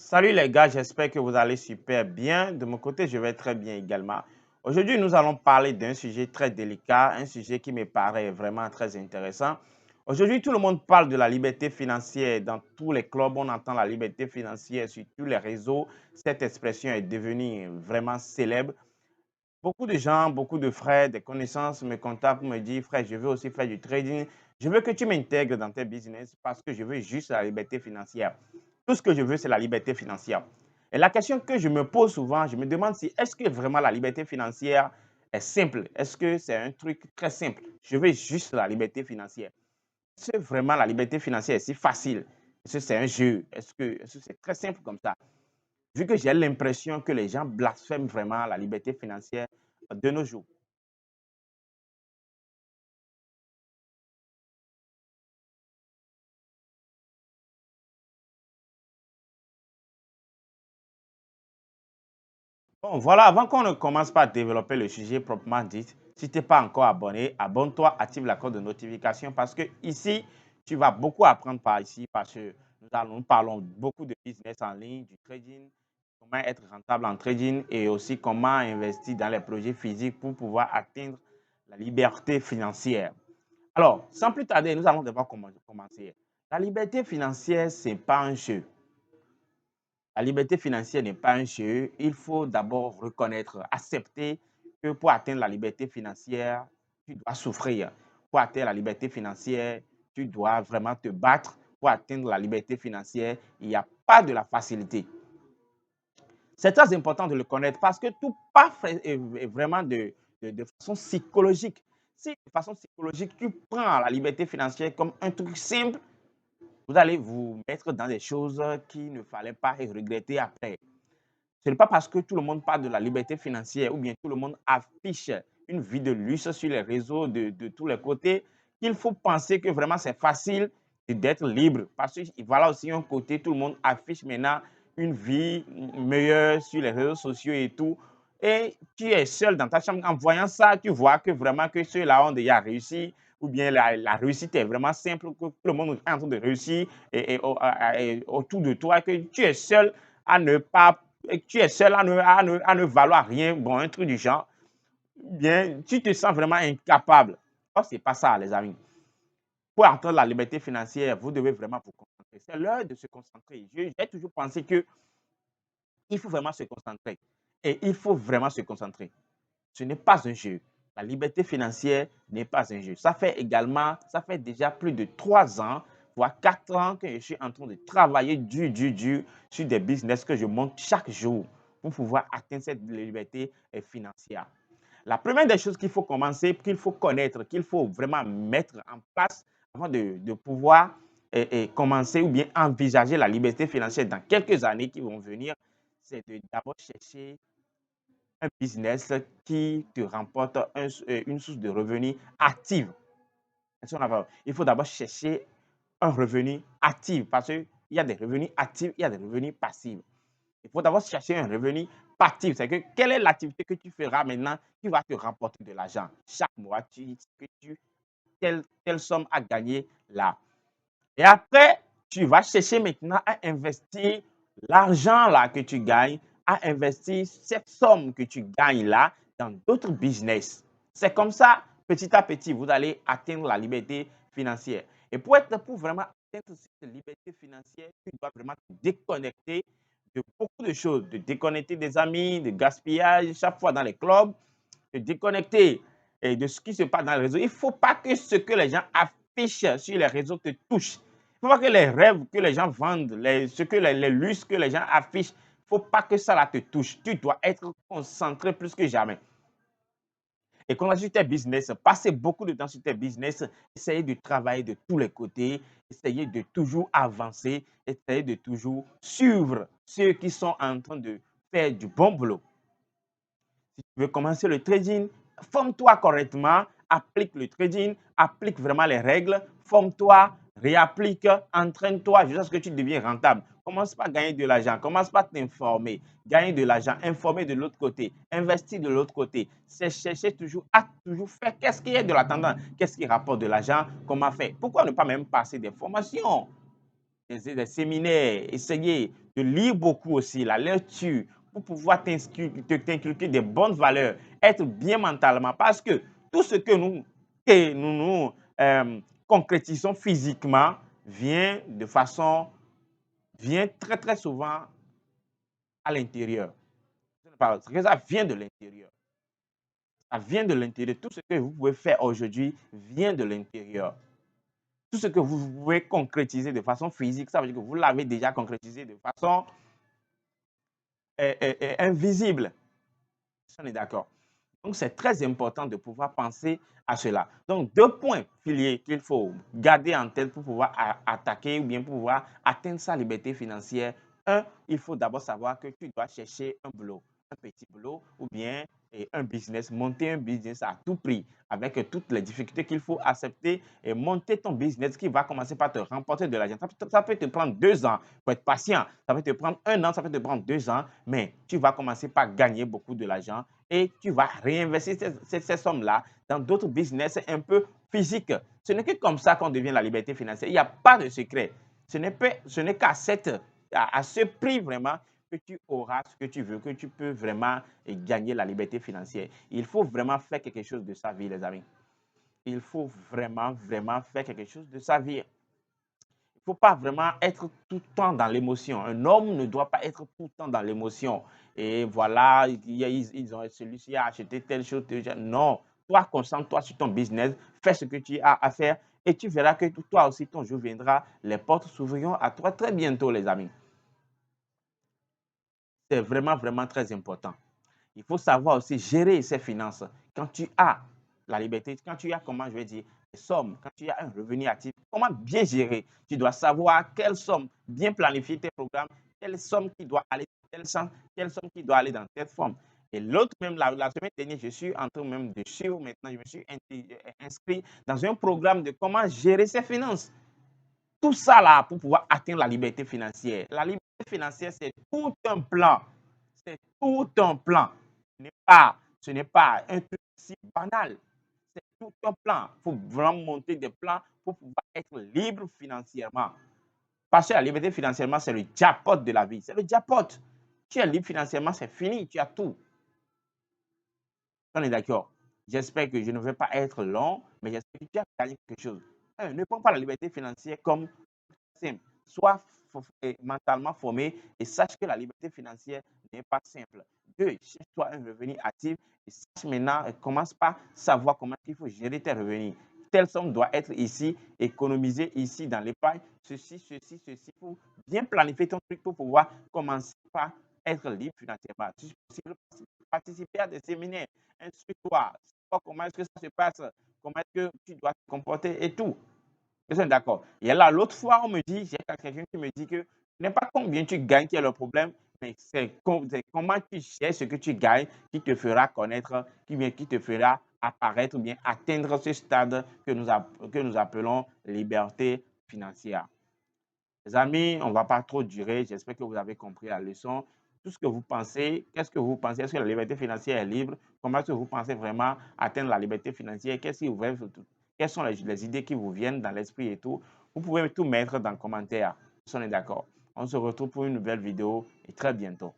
Salut les gars, j'espère que vous allez super bien. De mon côté, je vais très bien également. Aujourd'hui, nous allons parler d'un sujet très délicat, un sujet qui me paraît vraiment très intéressant. Aujourd'hui, tout le monde parle de la liberté financière. Dans tous les clubs, on entend la liberté financière sur tous les réseaux. Cette expression est devenue vraiment célèbre. Beaucoup de gens, beaucoup de frères, des connaissances me contactent pour me dire, frère, je veux aussi faire du trading. Je veux que tu m'intègres dans tes business parce que je veux juste la liberté financière. Tout ce que je veux, c'est la liberté financière. Et la question que je me pose souvent, je me demande si est-ce que vraiment la liberté financière est simple? Est-ce que c'est un truc très simple? Je veux juste la liberté financière. Est-ce que vraiment la liberté financière est si facile? Est-ce que c'est un jeu? Est-ce que c'est très simple comme ça? Vu que j'ai l'impression que les gens blasphèment vraiment la liberté financière de nos jours. Bon, voilà, avant qu'on ne commence par développer le sujet proprement dit, si tu n'es pas encore abonné, abonne-toi, active la cloche de notification parce que ici, tu vas beaucoup apprendre par ici parce que nous parlons beaucoup de business en ligne, du trading, comment être rentable en trading et aussi comment investir dans les projets physiques pour pouvoir atteindre la liberté financière. Alors, sans plus tarder, nous allons devoir commencer. La liberté financière, ce n'est pas un jeu. La liberté financière n'est pas un jeu. Il faut d'abord reconnaître, accepter que pour atteindre la liberté financière, tu dois souffrir. Pour atteindre la liberté financière, tu dois vraiment te battre. Pour atteindre la liberté financière, il n'y a pas de la facilité. C'est très important de le connaître parce que tout part vraiment de façon psychologique. Si de façon psychologique, tu prends la liberté financière comme un truc simple, vous allez vous mettre dans des choses qu'il ne fallait pas et regretter après. Ce n'est pas parce que tout le monde parle de la liberté financière ou bien tout le monde affiche une vie de luxe sur les réseaux de tous les côtés qu'il faut penser que vraiment c'est facile d'être libre. Parce que voilà aussi un côté, tout le monde affiche maintenant une vie meilleure sur les réseaux sociaux et tout. Et tu es seul dans ta chambre. En voyant ça, tu vois que vraiment que ceux-là ont déjà réussi ou bien la réussite est vraiment simple, que tout le monde est en train de réussir et autour de toi, que tu es seul à ne pas et que tu es seul à ne valoir rien, bon, un truc du genre, bien, tu te sens vraiment incapable. Or, ce n'est pas ça, les amis. Pour entendre la liberté financière, vous devez vraiment vous concentrer. C'est l'heure de se concentrer. J'ai toujours pensé qu'il faut vraiment se concentrer. Et il faut vraiment se concentrer. Ce n'est pas un jeu. La liberté financière n'est pas un jeu. Ça fait déjà plus de 3 ans, voire 4 ans que je suis en train de travailler dur sur des business que je monte chaque jour pour pouvoir atteindre cette liberté financière. La première des choses qu'il faut commencer, qu'il faut connaître, qu'il faut vraiment mettre en place avant de pouvoir commencer ou bien envisager la liberté financière dans quelques années qui vont venir, c'est de d'abord chercher un business qui te remporte une source de revenus active. Il faut d'abord chercher un revenu actif parce qu'il y a des revenus actifs, il y a des revenus passifs. Il faut d'abord chercher un revenu passif. C'est que quelle est l'activité que tu feras maintenant qui va te rapporter de l'argent. Chaque mois, telle somme à gagner là. Et après, tu vas chercher maintenant à investir l'argent là que tu gagnes, à investir cette somme que tu gagnes là dans d'autres business. C'est comme ça, petit à petit, vous allez atteindre la liberté financière. Et pour vraiment atteindre cette liberté financière, tu dois vraiment te déconnecter de beaucoup de choses, de déconnecter des amis, de gaspillage chaque fois dans les clubs, de déconnecter de ce qui se passe dans les réseaux. Il ne faut pas que ce que les gens affichent sur les réseaux te touche. Il ne faut pas que les rêves que les gens vendent, les luxe que les gens affichent, il ne faut pas que ça là te touche. Tu dois être concentré plus que jamais. Et quand sur tes business, passez beaucoup de temps sur tes business, essayez de travailler de tous les côtés, essayez de toujours avancer, essayez de toujours suivre ceux qui sont en train de faire du bon boulot. Si tu veux commencer le trading, forme-toi correctement, applique le trading, applique vraiment les règles, forme-toi, réapplique, entraîne-toi jusqu'à ce que tu deviennes rentable. Commence par gagner de l'argent, commence par t'informer, gagner de l'argent, informer de l'autre côté, investir de l'autre côté. C'est chercher toujours à toujours faire qu'est-ce qui est de la tendance, qu'est-ce qui rapporte de l'argent, comment faire. Pourquoi ne pas même passer des formations? des séminaires, essayez de lire beaucoup aussi, la lecture, pour pouvoir t'inculquer des bonnes valeurs, être bien mentalement. Parce que tout ce que nous concrétisons physiquement vient vient très très souvent à l'intérieur. Parce que ça vient de l'intérieur. Ça vient de l'intérieur. Tout ce que vous pouvez faire aujourd'hui vient de l'intérieur. Tout ce que vous pouvez concrétiser de façon physique, ça veut dire que vous l'avez déjà concrétisé de façon invisible. On est d'accord. Donc, c'est très important de pouvoir penser à cela. Donc, 2 points piliers qu'il faut garder en tête pour pouvoir attaquer ou bien pour pouvoir atteindre sa liberté financière. Un, il faut d'abord savoir que tu dois chercher un boulot, un petit boulot ou bien un business, monter un business à tout prix avec toutes les difficultés qu'il faut accepter et monter ton business qui va commencer par te remporter de l'argent. Ça peut te prendre 2 ans, il faut être patient. Ça peut te prendre 1 an, ça peut te prendre 2 ans, mais tu vas commencer par gagner beaucoup de l'argent et tu vas réinvestir ces sommes-là dans d'autres business un peu physiques. Ce n'est que comme ça qu'on devient la liberté financière. Il n'y a pas de secret. Ce n'est qu'à ce prix vraiment que tu auras ce que tu veux, que tu peux vraiment gagner la liberté financière. Il faut vraiment faire quelque chose de sa vie, les amis. Il faut vraiment, vraiment faire quelque chose de sa vie. Il ne faut pas vraiment être tout le temps dans l'émotion. Un homme ne doit pas être tout le temps dans l'émotion. Et voilà, celui-ci a acheté telle chose, telle chose. Non, toi, concentre-toi sur ton business, fais ce que tu as à faire et tu verras que toi aussi, ton jour viendra, les portes s'ouvriront à toi très bientôt, les amis. C'est vraiment, vraiment très important. Il faut savoir aussi gérer ses finances. Quand tu as la liberté, quand tu as, comment je vais dire, des sommes, quand tu as un revenu actif, comment bien gérer. Tu dois savoir quelle somme, bien planifier tes programmes, quelle somme qui doit aller dans tel sens, quelle somme qui doit aller dans telle forme. Et l'autre, même la semaine dernière, je suis en train même de suivre maintenant, je me suis inscrit dans un programme de comment gérer ses finances. Tout ça là pour pouvoir atteindre la liberté financière. La liberté financière, c'est tout un plan. C'est tout un plan. Ce n'est pas un truc si banal. C'est tout un plan. Il faut vraiment monter des plans pour pouvoir être libre financièrement. Parce que la liberté financièrement, c'est le jackpot de la vie. C'est le jackpot. Tu es libre financièrement, c'est fini. Tu as tout. On est d'accord. J'espère que je ne vais pas être long, mais j'espère que tu as gagné quelque chose. Ne prends pas la liberté financière comme simple. Sois mentalement formé et sache que la liberté financière n'est pas simple. 2, cherche-toi un revenu actif et sache maintenant, commence par savoir comment il faut gérer tes revenus. Telle somme doit être ici, économisée ici dans l'épargne, ceci, pour bien planifier ton truc pour pouvoir commencer par être libre financièrement. Si possible, participer à des séminaires, instruis-toi, comment est-ce que ça se passe, comment est-ce que tu dois te comporter et tout. Ils sont d'accord. Et là, l'autre fois, on me dit, j'ai quelqu'un qui me dit que ce n'est pas combien tu gagnes qui est le problème, mais c'est comment tu gères ce que tu gagnes qui te fera connaître, qui te fera apparaître ou bien atteindre ce stade que nous appelons liberté financière. Les amis, on ne va pas trop durer. J'espère que vous avez compris la leçon. Tout ce que vous pensez, qu'est-ce que vous pensez? Est-ce que la liberté financière est libre? Comment est-ce que vous pensez vraiment atteindre la liberté financière? Quelles sont les idées qui vous viennent dans l'esprit et tout? Vous pouvez tout mettre dans les commentaires. Si on est d'accord. On se retrouve pour une nouvelle vidéo et très bientôt.